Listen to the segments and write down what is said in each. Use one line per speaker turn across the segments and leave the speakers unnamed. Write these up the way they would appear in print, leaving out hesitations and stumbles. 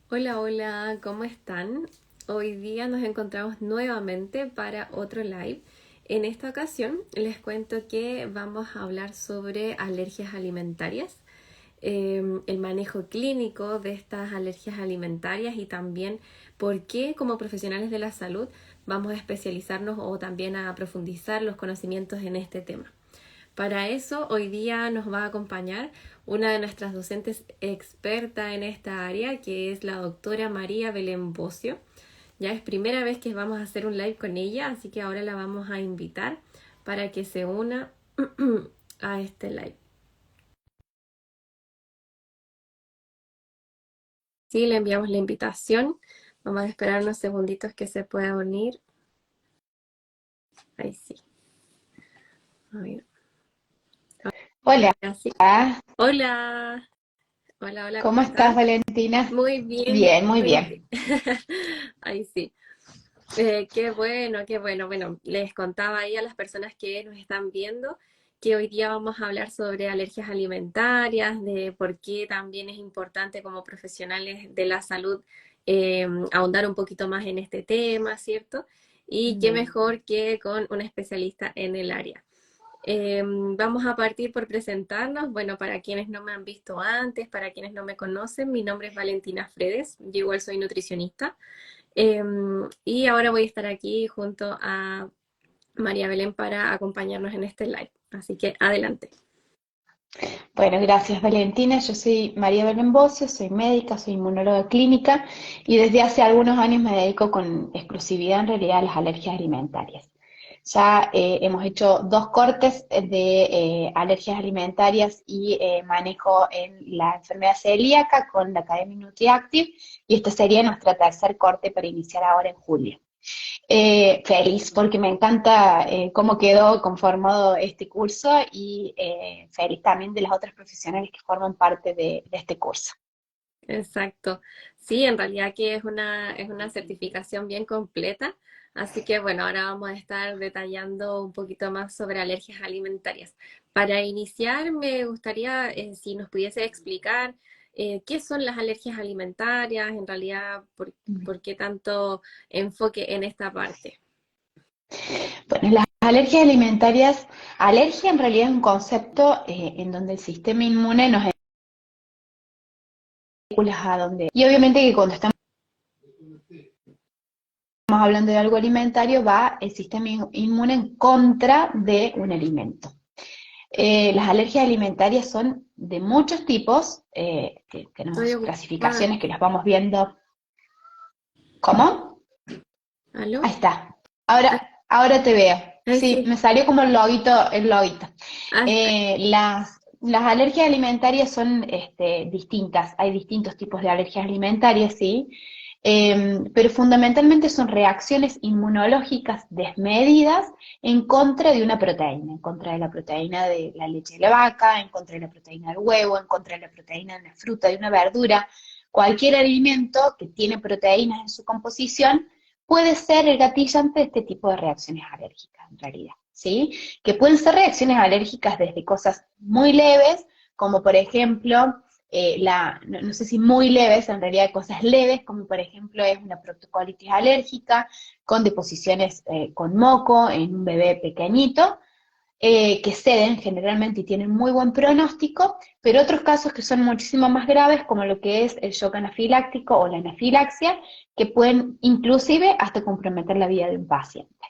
Hola, hola, ¿cómo están? Hoy día nos encontramos nuevamente para otro live. En esta ocasión les cuento que vamos a hablar sobre alergias alimentarias, el manejo clínico de estas alergias alimentarias y también por qué como profesionales de la salud vamos a especializarnos o también a profundizar los conocimientos en este tema. Para eso, hoy día nos va a acompañar una de nuestras docentes experta en esta área, que es la doctora María Belén Bocio. Ya es primera vez que vamos a hacer un live con ella, así que ahora la vamos a invitar para que se una a este live. Sí, le enviamos la invitación. Vamos a esperar unos segunditos que se pueda unir. Ahí sí. A ver,
Hola,
ahora sí. Hola. Hola, hola, ¿cómo
¿cómo estás,
estás?
Valentina?
Muy bien,
Bien, muy
muy
bien.
bien. Ahí sí. Qué bueno, qué bueno. Bueno, les contaba ahí a las personas que nos están viendo que hoy día vamos a hablar sobre alergias alimentarias, de por qué también es importante como profesionales de la salud ahondar un poquito más en este tema, ¿cierto? Y qué mejor que con una especialista en el área. Vamos a partir por presentarnos. Bueno, para quienes no me han visto antes, para quienes no me conocen, mi nombre es Valentina Fredes, yo igual soy nutricionista. Y ahora voy a estar aquí junto a María Belén para acompañarnos en este live. Así que adelante.
Bueno, gracias, Valentina. Yo soy María Belén Bocio, soy médica, soy inmunóloga clínica y desde hace algunos años me dedico con exclusividad en realidad a las alergias alimentarias. Ya hemos hecho dos cortes de alergias alimentarias y manejo en la enfermedad celíaca con la Academia NutriActive y este sería nuestro tercer corte para iniciar ahora en julio. Feliz porque me encanta cómo quedó conformado este curso y feliz también de las otras profesionales que forman parte de este curso.
Exacto. Sí, en realidad que es una certificación bien completa. Así que bueno, ahora vamos a estar detallando un poquito más sobre alergias alimentarias. Para iniciar, me gustaría si nos pudiese explicar qué son las alergias alimentarias, en realidad, por qué tanto enfoque en esta parte.
Bueno, las alergias alimentarias, alergia en realidad es un concepto en donde el sistema inmune nos regula a donde. Y obviamente que cuando estamos hablando de algo alimentario, va el sistema inmune en contra de un alimento. Las alergias alimentarias son de muchos tipos, que
Estoy
tenemos
ocupada.
clasificaciones que las vamos viendo. ¿Cómo?
¿Aló?
Ahí está.
Ah,
Ahora te veo.
ahí
Sí,
sí.
me salió como el loguito, el loguito.
Ah, está.
Las alergias alimentarias son distintas. Hay distintos tipos de alergias alimentarias, sí. Pero fundamentalmente son reacciones inmunológicas desmedidas en contra de una proteína, en contra de la proteína de la leche de la vaca, en contra de la proteína del huevo, en contra de la proteína de una fruta, de una verdura. Cualquier alimento que tiene proteínas en su composición puede ser el gatillante de este tipo de reacciones alérgicas, en realidad, ¿sí? Que pueden ser reacciones alérgicas desde cosas muy leves, como por ejemplo, no sé si muy leves, en realidad cosas leves, como por ejemplo es una proctocolitis alérgica, con deposiciones con moco en un bebé pequeñito, que ceden generalmente y tienen muy buen pronóstico, pero otros casos que son muchísimo más graves, como lo que es el shock anafiláctico o la anafilaxia, que pueden inclusive hasta comprometer la vida de un paciente.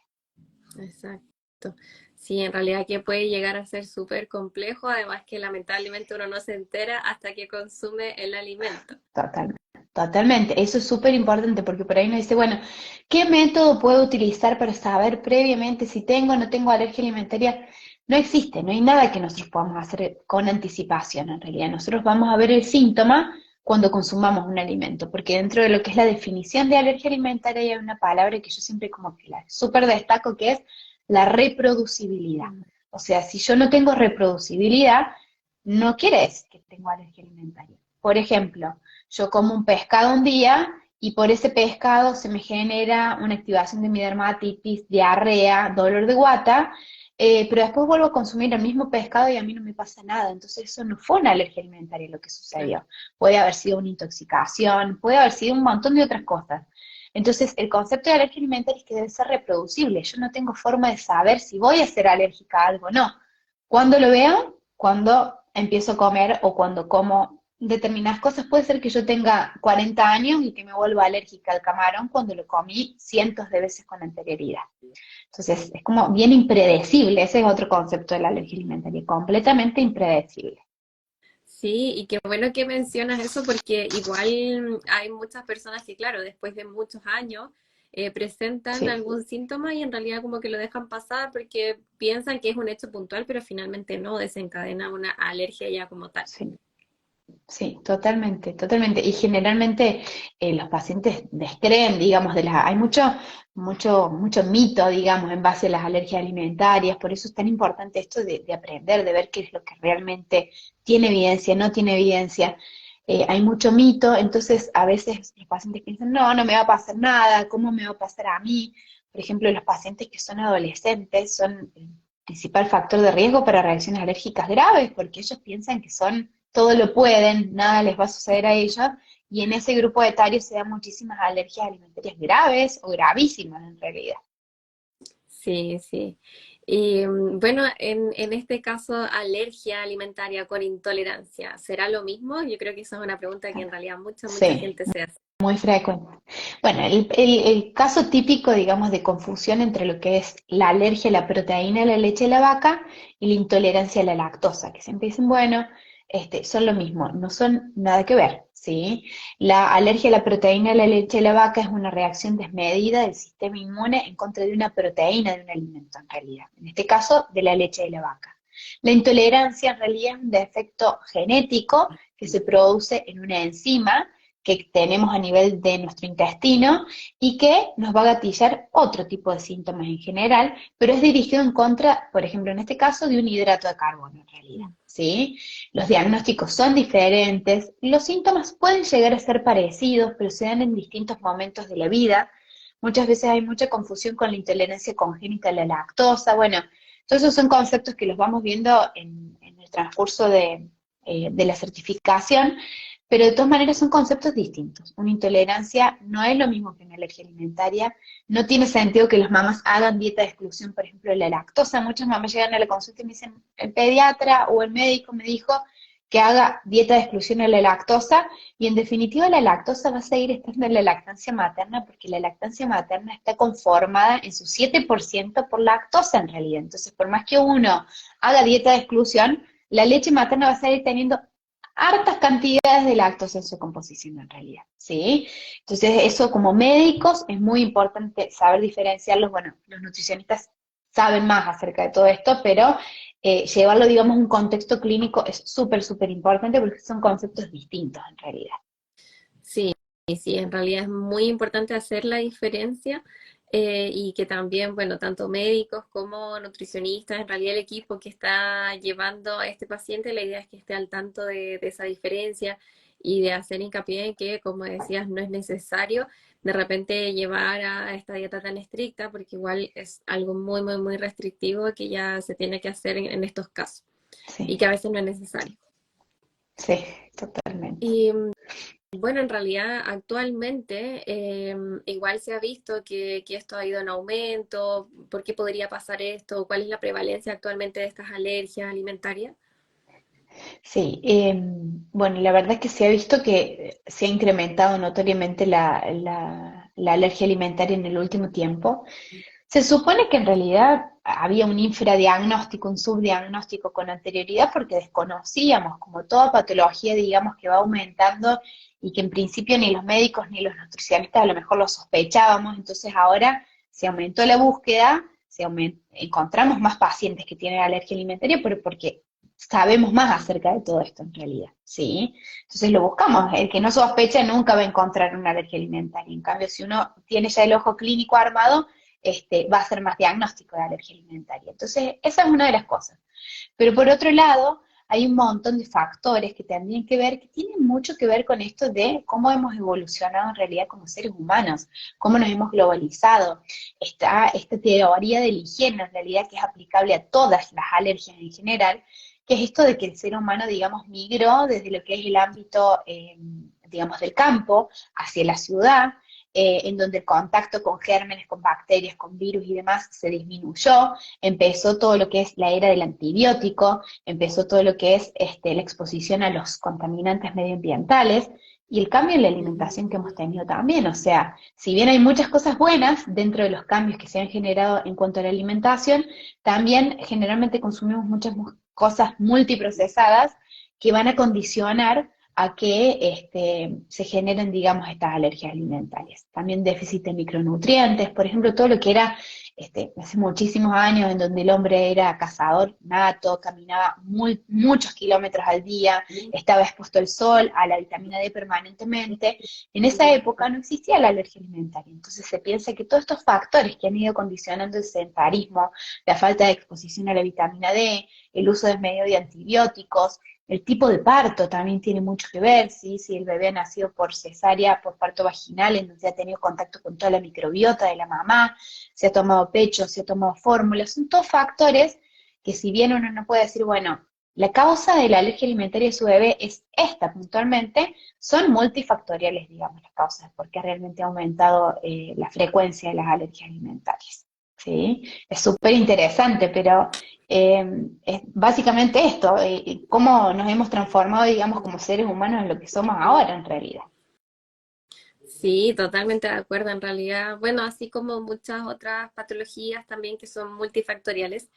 Exacto. Sí, en realidad que puede llegar a ser súper complejo, además que lamentablemente uno no se entera hasta que consume el alimento.
Totalmente. Totalmente, eso es súper importante porque por ahí uno dice, bueno, ¿qué método puedo utilizar para saber previamente si tengo o no tengo alergia alimentaria? No existe, no hay nada que nosotros podamos hacer con anticipación en realidad. Nosotros vamos a ver el síntoma cuando consumamos un alimento, porque dentro de lo que es la definición de alergia alimentaria hay una palabra que yo siempre como que la súper destaco que es la reproducibilidad. O sea, si yo no tengo reproducibilidad, no quiere decir que tengo alergia alimentaria. Por ejemplo, yo como un pescado un día y por ese pescado se me genera una activación de mi dermatitis, diarrea, dolor de guata, pero después vuelvo a consumir el mismo pescado y a mí no me pasa nada. Entonces eso no fue una alergia alimentaria lo que
Claro.
sucedió. Puede haber sido una intoxicación, puede haber sido un montón de otras cosas. Entonces el concepto de alergia alimentaria es que debe ser reproducible. Yo no tengo forma de saber si voy a ser alérgica a algo o no. ¿Cuándo lo veo? Cuando empiezo a comer o cuando como determinadas cosas. Puede ser que yo tenga 40 años y que me vuelva alérgica al camarón cuando lo comí cientos de veces con anterioridad. Entonces, es como bien impredecible, ese es otro concepto de la alergia alimentaria, completamente impredecible.
Sí, y qué bueno que mencionas eso porque igual hay muchas personas que, claro, después de muchos años presentan
Sí,
algún síntoma y en realidad como que lo dejan pasar porque piensan que es un hecho puntual, pero finalmente no desencadena una alergia ya como tal.
sí. Sí, totalmente, totalmente. Y generalmente los pacientes descreen, digamos, hay mucho mito, digamos, en base a las alergias alimentarias. Por eso es tan importante esto de aprender, de ver qué es lo que realmente tiene evidencia, no tiene evidencia. Hay mucho mito, entonces a veces los pacientes piensan, no, no me va a pasar nada, ¿cómo me va a pasar a mí? Por ejemplo, los pacientes que son adolescentes son el principal factor de riesgo para reacciones alérgicas graves, porque ellos piensan que son todo lo pueden, nada les va a suceder a ellos, y en ese grupo etario se dan muchísimas alergias alimentarias graves o gravísimas en realidad.
Sí, sí. Y bueno, en este caso, alergia alimentaria con intolerancia, ¿será lo mismo? Yo creo que esa es una pregunta que en realidad mucha
Sí,
gente se hace.
muy frecuente. Bueno, el caso típico, digamos, de confusión entre lo que es la alergia a la proteína de la leche de la vaca y la intolerancia a la lactosa, que siempre dicen, bueno, son lo mismo, no son nada que ver, ¿sí? La alergia a la proteína de la leche de la vaca es una reacción desmedida del sistema inmune en contra de una proteína de un alimento, en realidad, en este caso, de la leche de la vaca. La intolerancia en realidad es un defecto genético que se produce en una enzima que tenemos a nivel de nuestro intestino y que nos va a gatillar otro tipo de síntomas en general, pero es dirigido en contra, por ejemplo, en este caso, de un hidrato de carbono en realidad. ¿Sí? Los diagnósticos son diferentes, los síntomas pueden llegar a ser parecidos, pero se dan en distintos momentos de la vida. Muchas veces hay mucha confusión con la intolerancia congénita a la lactosa. Bueno, todos esos son conceptos que los vamos viendo en el transcurso de la certificación, pero de todas maneras son conceptos distintos. Una intolerancia no es lo mismo que una alergia alimentaria. No tiene sentido que las mamás hagan dieta de exclusión, por ejemplo, de la lactosa. Muchas mamás llegan a la consulta y me dicen, el pediatra o el médico me dijo que haga dieta de exclusión de la lactosa, y en definitiva la lactosa va a seguir estando en la lactancia materna porque la lactancia materna está conformada en su 7% por lactosa en realidad. Entonces, por más que uno haga dieta de exclusión, la leche materna va a seguir teniendo hartas cantidades de lactosa en su composición en realidad, ¿sí? Entonces eso como médicos es muy importante saber diferenciarlos. Bueno, los nutricionistas saben más acerca de todo esto, pero llevarlo, digamos, a un contexto clínico es súper, súper importante porque son conceptos distintos en realidad.
Sí, sí, en realidad es muy importante hacer la diferencia y que también, bueno, tanto médicos como nutricionistas, en realidad el equipo que está llevando a este paciente, la idea es que esté al tanto de esa diferencia y de hacer hincapié en que, como decías, no es necesario de repente llevar a esta dieta tan estricta, porque igual es algo muy restrictivo que ya se tiene que hacer en estos casos y
Sí,
que a veces no es necesario.
sí, totalmente.
Y bueno, en realidad actualmente igual se ha visto que esto ha ido en aumento. ¿Por qué podría pasar esto? ¿Cuál es la prevalencia actualmente de estas alergias alimentarias?
Sí, bueno, la verdad es que se ha visto que se ha incrementado notoriamente la alergia alimentaria en el último tiempo. Se supone que en realidad había un infradiagnóstico, un subdiagnóstico con anterioridad porque desconocíamos como toda patología, digamos, que va aumentando y que en principio ni los médicos ni los nutricionistas a lo mejor lo sospechábamos. Entonces ahora se aumentó la búsqueda, encontramos más pacientes que tienen alergia alimentaria, pero porque sabemos más acerca de todo esto en realidad, ¿sí? Entonces lo buscamos. El que no sospecha nunca va a encontrar una alergia alimentaria. En cambio, si uno tiene ya el ojo clínico armado, va a ser más diagnóstico de alergia alimentaria. Entonces, esa es una de las cosas. Pero por otro lado, hay un montón de factores que tendrían que ver, que tienen mucho que ver con esto de cómo hemos evolucionado en realidad como seres humanos, cómo nos hemos globalizado. Está esta teoría de la higiene, en realidad, que es aplicable a todas las alergias en general, que es esto de que el ser humano, digamos, migró desde lo que es el ámbito, digamos, del campo hacia la ciudad, en donde el contacto con gérmenes, con bacterias, con virus y demás se disminuyó, empezó todo lo que es la era del antibiótico, empezó todo lo que es la exposición a los contaminantes medioambientales, y el cambio en la alimentación que hemos tenido también. O sea, si bien hay muchas cosas buenas dentro de los cambios que se han generado en cuanto a la alimentación, también generalmente consumimos muchas cosas multiprocesadas que van a condicionar a que se generen, digamos, estas alergias alimentarias. También déficit de micronutrientes, por ejemplo, todo lo que era hace muchísimos años en donde el hombre era cazador nato, caminaba muchos kilómetros al día, estaba expuesto al sol, a la vitamina D permanentemente. En esa época no existía la alergia alimentaria, entonces se piensa que todos estos factores que han ido condicionando el sedentarismo, la falta de exposición a la vitamina D, el uso desmedido de antibióticos, el tipo de parto también tiene mucho que ver, ¿sí? Si el bebé ha nacido por cesárea, por parto vaginal, en donde ha tenido contacto con toda la microbiota de la mamá, se ha tomado pecho, se ha tomado fórmula, son todos factores que, si bien uno no puede decir, bueno, la causa de la alergia alimentaria de su bebé es esta puntualmente, son multifactoriales, digamos, las causas, porque realmente ha aumentado la frecuencia de las alergias alimentarias. ¿Sí? Es súper interesante, pero es básicamente esto, cómo nos hemos transformado, digamos, como seres humanos en lo que somos ahora en realidad.
Sí, totalmente de acuerdo. En realidad, bueno, así como muchas otras patologías también que son multifactoriales,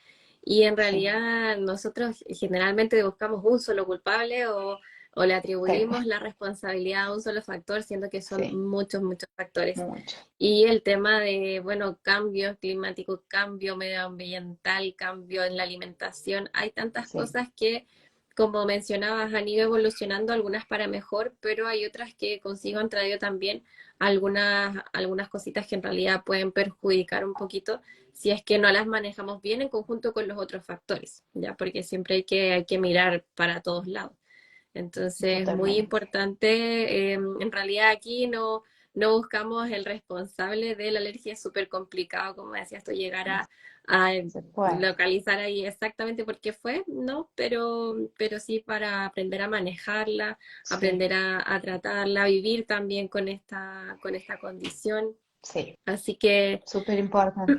y en
Sí,
realidad nosotros generalmente buscamos un solo culpable o le
tal
atribuimos
cual,
la responsabilidad a un solo factor, siendo que son
sí,
muchos, muchos factores.
mucho,
Y el tema de, bueno, cambio climático, cambio medioambiental, cambio en la alimentación, hay tantas
sí,
cosas que, como mencionabas, han ido evolucionando, algunas para mejor, pero hay otras que consigo han traído también algunas cositas que en realidad pueden perjudicar un poquito si es que no las manejamos bien en conjunto con los otros factores, ¿ya? Porque siempre hay que mirar para todos lados. Entonces, muy
totalmente,
importante, en realidad aquí no buscamos el responsable de la alergia, es súper complicado, como decías tú, llegar
no
a
se puede,
localizar ahí exactamente por qué fue, ¿no? Pero sí para aprender a manejarla,
sí,
aprender a tratarla, a vivir también con esta condición.
sí,
Así que,
súper importante.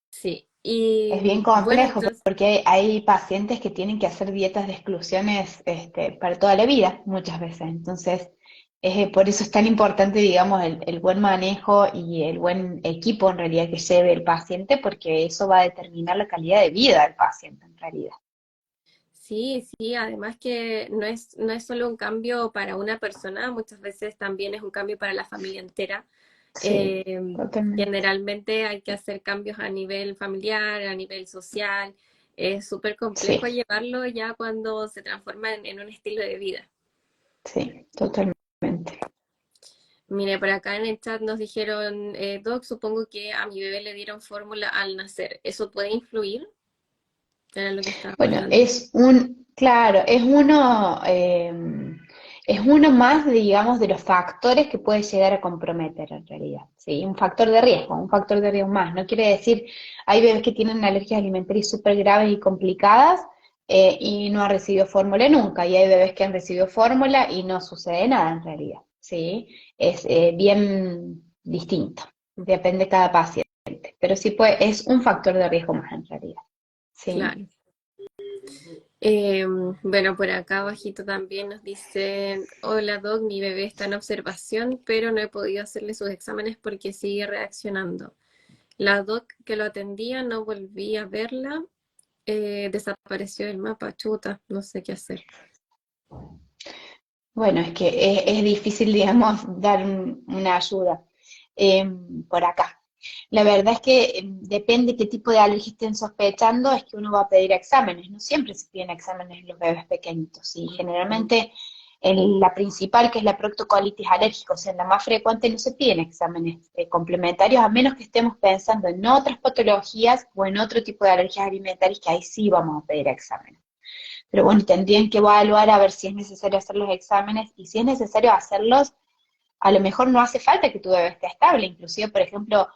sí. Y
Es bien
bueno,
complejo
entonces,
porque hay pacientes que tienen que hacer dietas de exclusiones para toda la vida, muchas veces. Entonces, por eso es tan importante, digamos, el buen manejo y el buen equipo en realidad que lleve el paciente, porque eso va a determinar la calidad de vida del paciente en realidad.
sí, sí, además que no es solo un cambio para una persona, muchas veces también es un cambio para la familia entera.
Sí,
Eh,
totalmente.
Generalmente hay que hacer cambios a nivel familiar, a nivel social. Es súper
Sí,
complejo llevarlo ya cuando se transforma en un estilo de vida.
sí, totalmente.
Mire, por acá en el chat nos dijeron, Doc, supongo que a mi bebé le dieron fórmula al nacer. ¿Eso puede influir? Era lo que estaban
Bueno,
hablando.
claro, es uno más, digamos, de los factores que puede llegar a comprometer en realidad, ¿sí? Un factor de riesgo más. No quiere decir, hay bebés que tienen alergias alimentarias súper graves y complicadas y no han recibido fórmula nunca, y hay bebés que han recibido fórmula y no sucede nada en realidad, ¿sí? Es bien distinto, depende de cada paciente, pero sí es un factor de riesgo más en realidad, ¿sí?
Claro. Bueno, por acá abajito también nos dicen, hola Doc, mi bebé está en observación, pero no he podido hacerle sus exámenes porque sigue reaccionando. La Doc que lo atendía no volví a verla, desapareció del mapa, chuta, no sé qué hacer.
Bueno, es que es difícil, digamos, dar una ayuda eh, por acá. La verdad es que depende qué tipo de alergia estén sospechando, es que uno va a pedir exámenes. No siempre se piden exámenes en los bebés pequeñitos. Y generalmente la principal, que es la proctocolitis alérgica, o sea, la más frecuente, no se piden exámenes complementarios, a menos que estemos pensando en otras patologías o en otro tipo de alergias alimentarias, que ahí sí vamos a pedir exámenes. pero bueno, tendrían que evaluar a ver si es necesario hacer los exámenes y si es necesario hacerlos, a lo mejor no hace falta que tu bebé esté estable, inclusive, por ejemplo,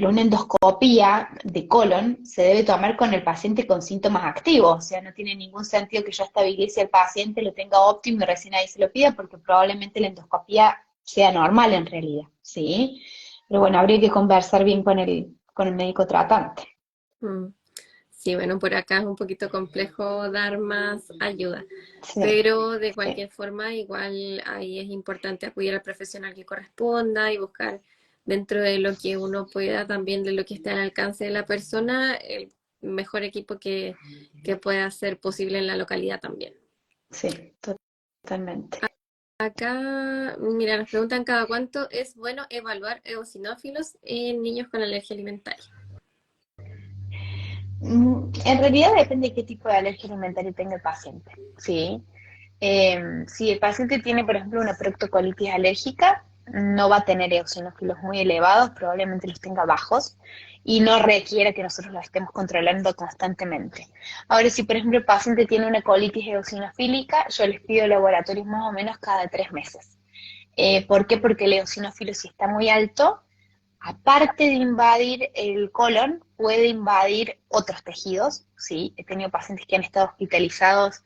una endoscopía de colon se debe tomar con el paciente con síntomas activos, o sea, no tiene ningún sentido que yo estabilice al paciente, lo tenga óptimo y recién ahí se lo pida, porque probablemente la endoscopía sea normal en realidad, ¿sí? Pero bueno, habría que conversar bien con el médico tratante.
Mm. Sí, bueno, por acá es un poquito complejo dar más ayuda,
Sí,
pero de
sí,
cualquier forma, igual ahí es importante acudir al profesional que corresponda y buscar dentro de lo que uno pueda, también de lo que esté al alcance de la persona, el mejor equipo que pueda ser posible en la localidad también.
sí, totalmente.
Acá, mira, nos preguntan cada cuánto es bueno evaluar eosinófilos en niños con alergia alimentaria.
En realidad depende de qué tipo de alergia alimentaria tenga el paciente, ¿sí? Si el paciente tiene, por ejemplo, una proctocolitis alérgica, no va a tener eosinófilos muy elevados, probablemente los tenga bajos y no requiere que nosotros los estemos controlando constantemente. Ahora, si por ejemplo el paciente tiene una colitis eosinofílica, yo les pido laboratorios más o menos cada 3 meses. ¿Por qué? Porque el eosinófilo, si está muy alto, aparte de invadir el colon, puede invadir otros tejidos, ¿sí? He tenido pacientes que han estado hospitalizados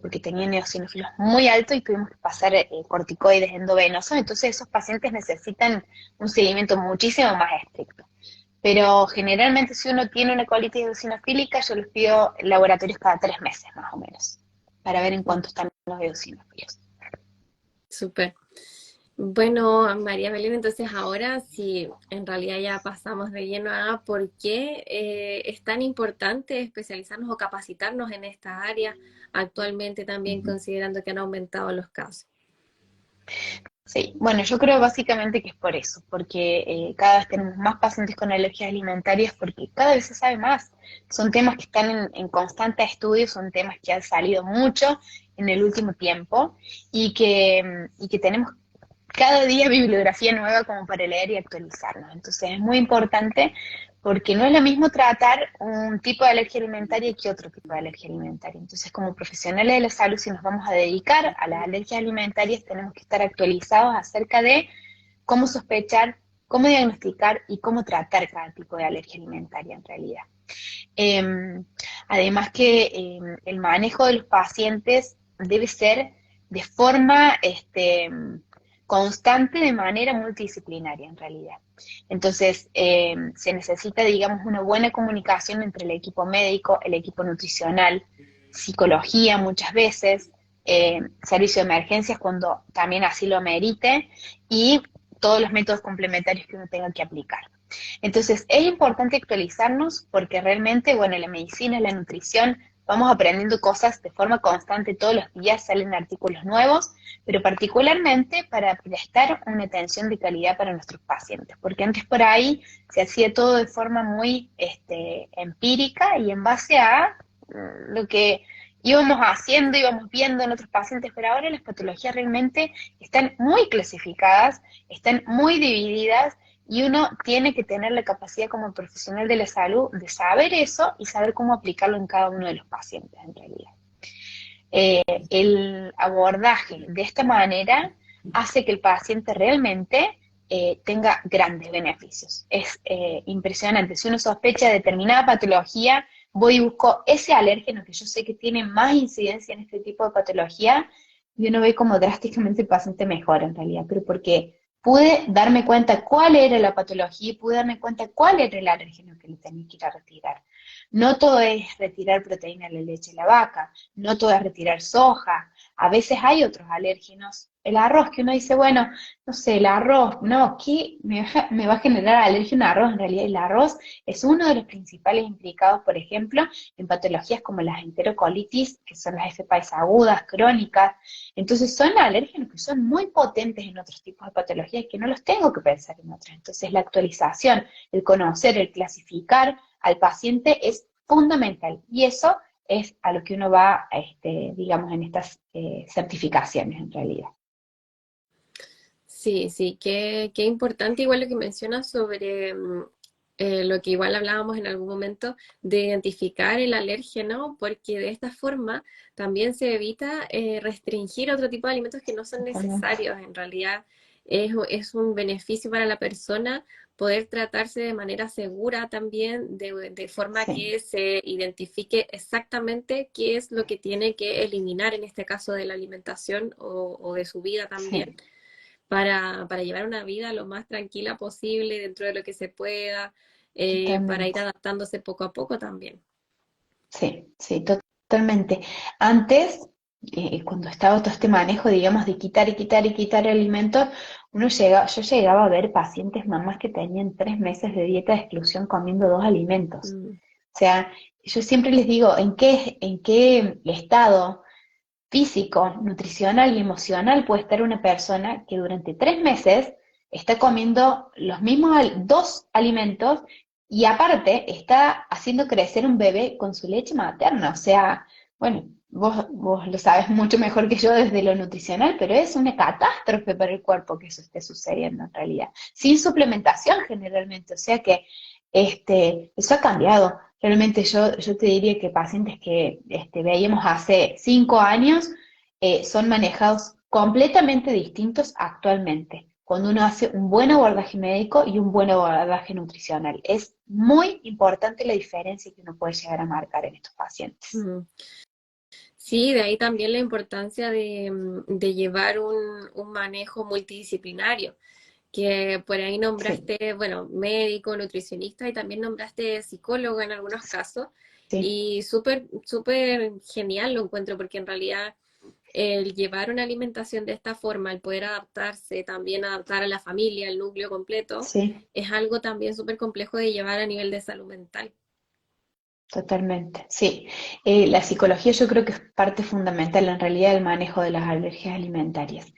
porque tenían eosinófilos muy altos y tuvimos que pasar corticoides endovenosos, entonces esos pacientes necesitan un seguimiento muchísimo más estricto. Pero generalmente si uno tiene una colitis eosinofílica, yo les pido laboratorios cada 3 meses más o menos, para ver en
Mm,
cuánto están los eosinófilos.
súper. Bueno, María Belén, entonces ahora sí, en realidad ya pasamos de lleno a por qué es tan importante especializarnos o capacitarnos en esta área, actualmente también
Ujú.
considerando que han aumentado los casos.
Sí, bueno, yo creo básicamente que es por eso, porque cada vez tenemos más pacientes con alergias alimentarias, porque cada vez se sabe más. Son temas que están en constante estudio, son temas que han salido mucho en el último tiempo y que tenemos cada día bibliografía nueva como para leer y actualizarnos. Entonces es muy importante porque no es lo mismo tratar un tipo de alergia alimentaria que otro tipo de alergia alimentaria. Entonces, como profesionales de la salud, si nos vamos a dedicar a las alergias alimentarias, tenemos que estar actualizados acerca de cómo sospechar, cómo diagnosticar y cómo tratar cada tipo de alergia alimentaria en realidad. Eh, Además que el manejo de los pacientes debe ser de forma constante, de manera multidisciplinaria en realidad. Entonces, se necesita, digamos, una buena comunicación entre el equipo médico, el equipo nutricional, psicología muchas veces, servicio de emergencias cuando también así lo amerite y todos los métodos complementarios que uno tenga que aplicar. Entonces, es importante actualizarnos porque realmente, bueno, la medicina, la nutrición, vamos aprendiendo cosas de forma constante, todos los días salen artículos nuevos, pero particularmente para prestar una atención de calidad para nuestros pacientes, porque antes por ahí se hacía todo de forma muy empírica y en base a lo que íbamos haciendo, íbamos viendo en otros pacientes, pero ahora las patologías realmente están muy clasificadas, están muy divididas y uno tiene que tener la capacidad como profesional de la salud de saber eso y saber cómo aplicarlo en cada uno de los pacientes en realidad. El abordaje de esta manera hace que el paciente realmente tenga grandes beneficios. Es impresionante. Si uno sospecha de determinada patología, voy y busco ese alérgeno que yo sé que tiene más incidencia en este tipo de patología y uno ve cómo drásticamente el paciente mejora en realidad, pero porque pude darme cuenta cuál era la patología y pude darme cuenta cuál era el alérgeno que le tenía que ir a retirar. No todo es retirar proteína de la leche de la vaca, no todo es retirar soja, a veces hay otros alérgenos. El arroz, que uno dice, bueno, no sé, el arroz, no, ¿qué me va a generar alergia un arroz? En realidad el arroz es uno de los principales implicados, por ejemplo, en patologías como las enterocolitis, que son las FPAs agudas, crónicas. Entonces son alérgenos que son muy potentes en otros tipos de patologías que no los tengo que pensar en otras. Entonces la actualización, el conocer, el clasificar al paciente es fundamental. Y eso es a lo que uno va, digamos, en estas certificaciones en realidad.
Sí, sí, qué importante igual lo que mencionas sobre lo que igual hablábamos en algún momento de identificar el alérgeno, porque de esta forma también se evita restringir otro tipo de alimentos que no son
Totalmente.
necesarios. En realidad es un beneficio para la persona poder tratarse de manera segura también, de forma
Sí,
que se identifique exactamente qué es lo que tiene que eliminar, en este caso de la alimentación o de su vida también,
sí,
para llevar una vida lo más tranquila posible dentro de lo que se pueda, para ir
totalmente.
adaptándose poco a poco también.
Sí, sí, totalmente. Antes, cuando estaba todo este manejo, digamos, de quitar y quitar y quitar alimentos, yo llegaba a ver pacientes, mamás que tenían 3 meses de dieta de exclusión comiendo 2 alimentos.
Mm,
O sea, yo siempre les digo, ¿en qué estado físico, nutricional y emocional puede estar una persona que durante 3 meses está comiendo los mismos 2 alimentos y aparte está haciendo crecer un bebé con su leche materna? O sea, bueno, vos lo sabes mucho mejor que yo desde lo nutricional, pero es una catástrofe para el cuerpo que eso esté sucediendo en realidad. Sin suplementación generalmente, o sea que eso ha cambiado. Realmente yo te diría que pacientes que veíamos hace 5 años son manejados completamente distintos actualmente, cuando uno hace un buen abordaje médico y un buen abordaje nutricional. Es muy importante la diferencia que uno puede llegar a marcar en estos pacientes.
mm. Sí, de ahí también la importancia de llevar un manejo multidisciplinario, que por ahí
Sí,
nombraste, bueno, médico, nutricionista y también nombraste psicólogo en algunos casos.
sí,
Y súper, súper genial lo encuentro, porque en realidad el llevar una alimentación de esta forma, el poder adaptarse, también adaptar a la familia, el núcleo completo,
sí.
es algo también súper complejo de llevar a nivel de salud mental.
Totalmente, sí. La psicología yo creo que es parte fundamental en realidad del manejo de las alergias alimentarias.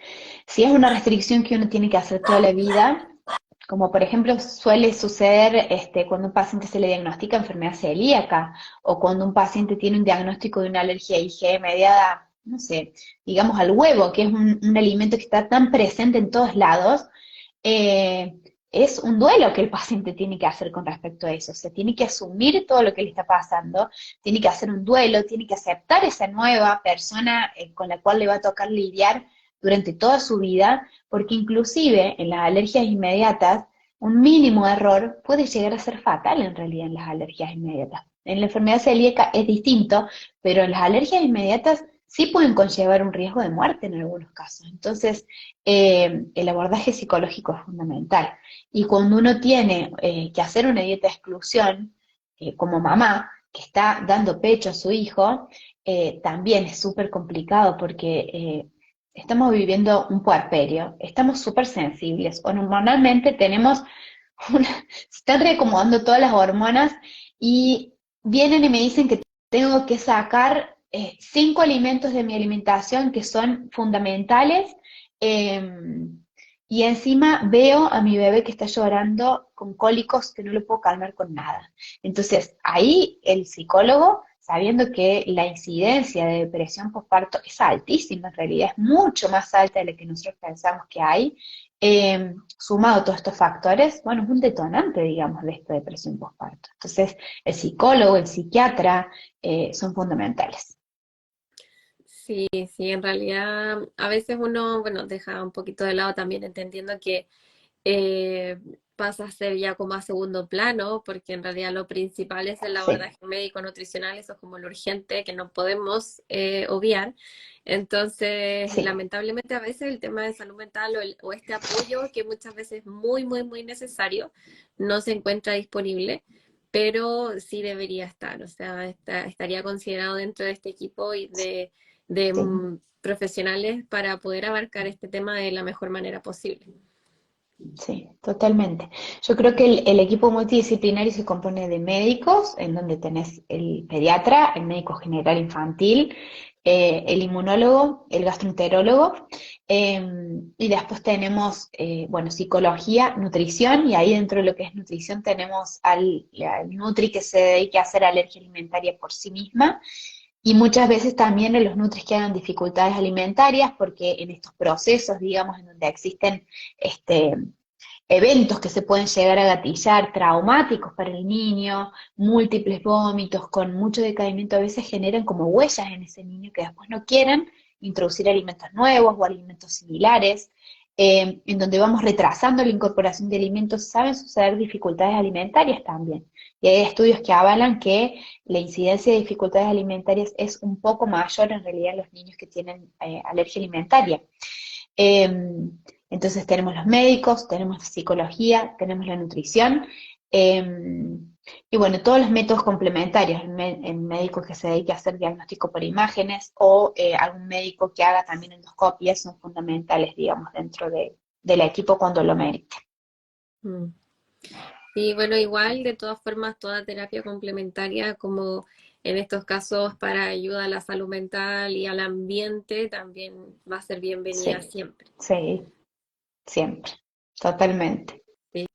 Si es una restricción que uno tiene que hacer toda la vida, como por ejemplo suele suceder cuando un paciente se le diagnostica enfermedad celíaca o cuando un paciente tiene un diagnóstico de una alergia IgE mediada, no sé, digamos al huevo, que es un alimento que está tan presente en todos lados, eh, es un duelo que el paciente tiene que hacer con respecto a eso. O sea, tiene que asumir todo lo que le está pasando, tiene que hacer un duelo, tiene que aceptar esa nueva persona con la cual le va a tocar lidiar durante toda su vida, porque inclusive en las alergias inmediatas, un mínimo error puede llegar a ser fatal en realidad en las alergias inmediatas. En la enfermedad celíaca es distinto, pero en las alergias inmediatas sí pueden conllevar un riesgo de muerte en algunos casos. Entonces, el abordaje psicológico es fundamental. Y cuando uno tiene que hacer una dieta de exclusión, como mamá, que está dando pecho a su hijo, también es súper complicado porque estamos viviendo un puerperio, estamos súper sensibles, hormonalmente tenemos se están reacomodando todas las hormonas y vienen y me dicen que tengo que sacar 5 alimentos de mi alimentación que son fundamentales, eh, y encima veo a mi bebé que está llorando con cólicos que no lo puedo calmar con nada. Entonces, ahí el psicólogo, sabiendo que la incidencia de depresión postparto es altísima, en realidad es mucho más alta de la que nosotros pensamos que hay, sumado a todos estos factores, bueno, es un detonante, digamos, de esta depresión postparto. Entonces, el psicólogo, el psiquiatra, son fundamentales.
Sí, sí, en realidad a veces uno, bueno, deja un poquito de lado también entendiendo que eh, pasa a ser ya como a segundo plano, porque en realidad lo principal es el
Sí,
abordaje médico nutricional, eso es como lo urgente que no podemos obviar. Entonces,
sí,
lamentablemente a veces el tema de salud mental o este apoyo, que muchas veces es muy, muy, muy necesario, no se encuentra disponible. Pero sí debería estar, o sea, estaría considerado dentro de este equipo y de
sí.
profesionales para poder abarcar este tema de la mejor manera posible.
Sí, totalmente. Yo creo que el equipo multidisciplinario se compone de médicos, en donde tenés el pediatra, el médico general infantil, el inmunólogo, el gastroenterólogo, y después tenemos, bueno, psicología, nutrición, y ahí dentro de lo que es nutrición tenemos al Nutri que se dedique a hacer alergia alimentaria por sí misma, y muchas veces también en los Nutris que hagan dificultades alimentarias, porque en estos procesos, digamos, en donde existen este, eventos que se pueden llegar a gatillar, traumáticos para el niño, múltiples vómitos con mucho decaimiento, a veces generan como huellas en ese niño que después no quieren introducir alimentos nuevos o alimentos similares, en donde vamos retrasando la incorporación de alimentos, saben suceder dificultades alimentarias también. Y hay estudios que avalan que la incidencia de dificultades alimentarias es un poco mayor en realidad en los niños que tienen alergia alimentaria. Eh, entonces tenemos los médicos, tenemos la psicología, tenemos la nutrición, y bueno, todos los métodos complementarios, el médico que se dedique a hacer diagnóstico por imágenes o algún médico que haga también endoscopias son fundamentales, digamos, dentro del equipo cuando lo merite.
Mm. Sí, bueno, igual de todas formas, toda terapia complementaria, como en estos casos para ayuda a la salud mental y al ambiente, también va a ser bienvenida
Sí,
siempre.
sí, siempre, totalmente.
Sí.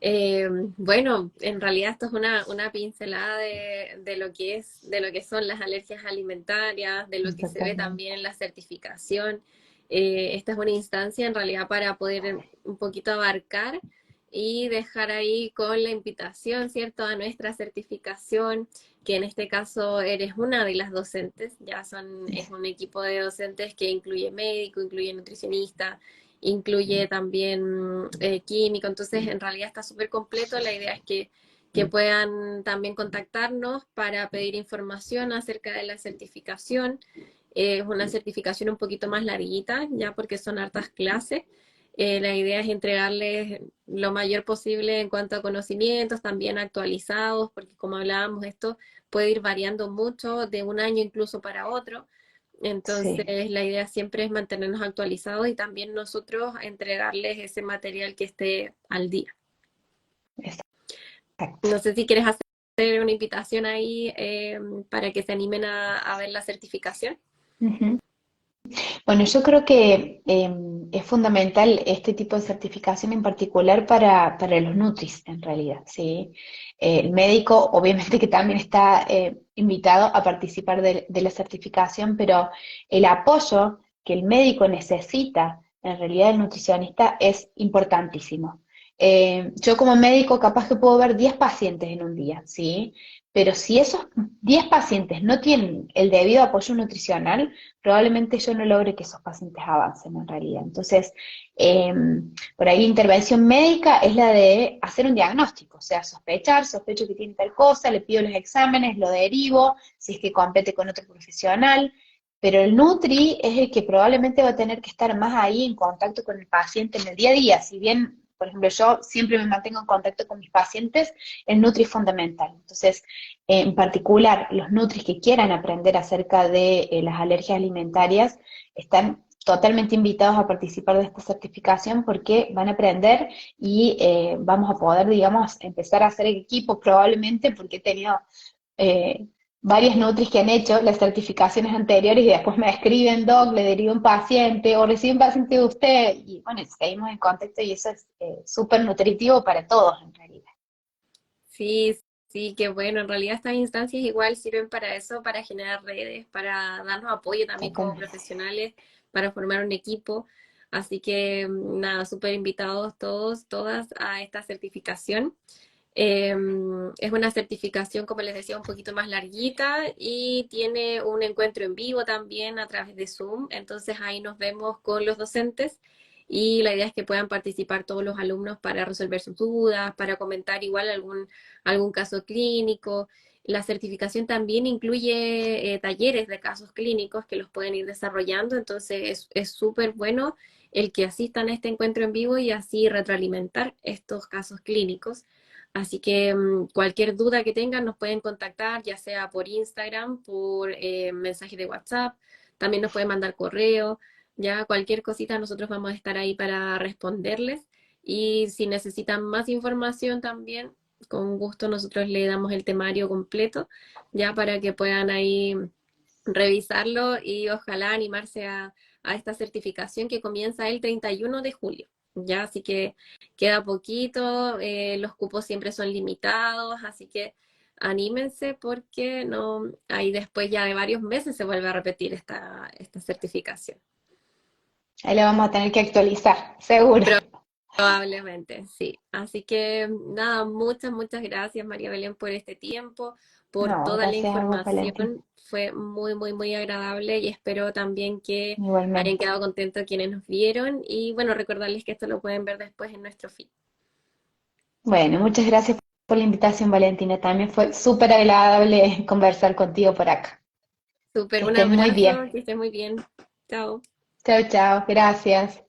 Eh, bueno, en realidad esto es una pincelada de lo que es, de lo que son las alergias alimentarias, de lo que se ve
Totalmente.
también en la certificación. Esta es una instancia en realidad para poder un poquito abarcar y dejar ahí con la invitación, ¿cierto?, a nuestra certificación, que en este caso eres una de las docentes, es un equipo de docentes que incluye médico, incluye nutricionista, incluye también químico, entonces en realidad está súper completo. La idea es que puedan también contactarnos para pedir información acerca de la certificación. Es una certificación un poquito más larguita, ya porque son hartas clases. La idea es entregarles lo mayor posible en cuanto a conocimientos, también actualizados, porque como hablábamos, esto puede ir variando mucho de un año incluso para otro.
Sí,
Entonces, la idea siempre es mantenernos actualizados y también nosotros entregarles ese material que esté al día.
exacto.
No sé si quieres hacer una invitación ahí para que se animen a ver la certificación.
Ujú. Bueno, yo creo que es fundamental este tipo de certificación en particular para los nutris, en realidad, ¿sí? El médico, obviamente que también está invitado a participar de la certificación, pero el apoyo que el médico necesita, en realidad el nutricionista, es importantísimo. Yo como médico capaz que puedo ver 10 pacientes en un día, ¿sí? Pero si esos 10 pacientes no tienen el debido apoyo nutricional, probablemente yo no logre que esos pacientes avancen en realidad. Entonces, eh, por ahí intervención médica es la de hacer un diagnóstico, o sea, sospecho que tiene tal cosa, le pido los exámenes, lo derivo, si es que compete con otro profesional, pero el Nutri es el que probablemente va a tener que estar más ahí en contacto con el paciente en el día a día, si bien... Por ejemplo, yo siempre me mantengo en contacto con mis pacientes, el Nutri es fundamental. Entonces, en particular, los nutris que quieran aprender acerca de las alergias alimentarias están totalmente invitados a participar de esta certificación porque van a aprender y vamos a poder, digamos, empezar a hacer equipo probablemente porque he tenido eh, varios nutris que han hecho las certificaciones anteriores y después me escriben, Doc, le derivo un paciente o recibe un paciente de usted y bueno, seguimos en contacto y eso es súper nutritivo para todos en realidad.
Sí, sí, qué bueno. En realidad estas instancias igual sirven para eso, para generar redes, para darnos apoyo también como
Totalmente.
profesionales, para formar un equipo. Así que nada, súper invitados todos, todas a esta certificación. Eh, es una certificación, como les decía, un poquito más larguita y tiene un encuentro en vivo también a través de Zoom. Entonces ahí nos vemos con los docentes y la idea es que puedan participar todos los alumnos para resolver sus dudas, para comentar igual algún caso clínico. La certificación también incluye talleres de casos clínicos que los pueden ir desarrollando, entonces es súper bueno el que asistan a este encuentro en vivo y así retroalimentar estos casos clínicos. Así que cualquier duda que tengan nos pueden contactar, ya sea por Instagram, por mensaje de WhatsApp, también nos pueden mandar correo, ya cualquier cosita nosotros vamos a estar ahí para responderles. Y si necesitan más información también, con gusto nosotros le damos el temario completo, ya para que puedan ahí revisarlo y ojalá animarse a esta certificación que comienza el 31 de julio. Ya, así que queda poquito, los cupos siempre son limitados, así que anímense porque no, ahí después ya de varios meses se vuelve a repetir esta certificación.
Ahí la vamos a tener que actualizar, seguro.
Probablemente, sí. Así que nada, muchas gracias María Belén por este tiempo, por
No,
toda la
gracias a vos, Valentín.
información. Fue muy agradable y espero también que hayan
Igualmente.
quedado contentos quienes nos vieron y bueno, recordarles que esto lo pueden ver después en nuestro feed.
Bueno, muchas gracias por la invitación, Valentina. También fue súper agradable conversar contigo por acá.
Súper,
Que
un
estés muy
abrazo,
bien.
que estés muy bien. Chao.
Chao, chao. Gracias.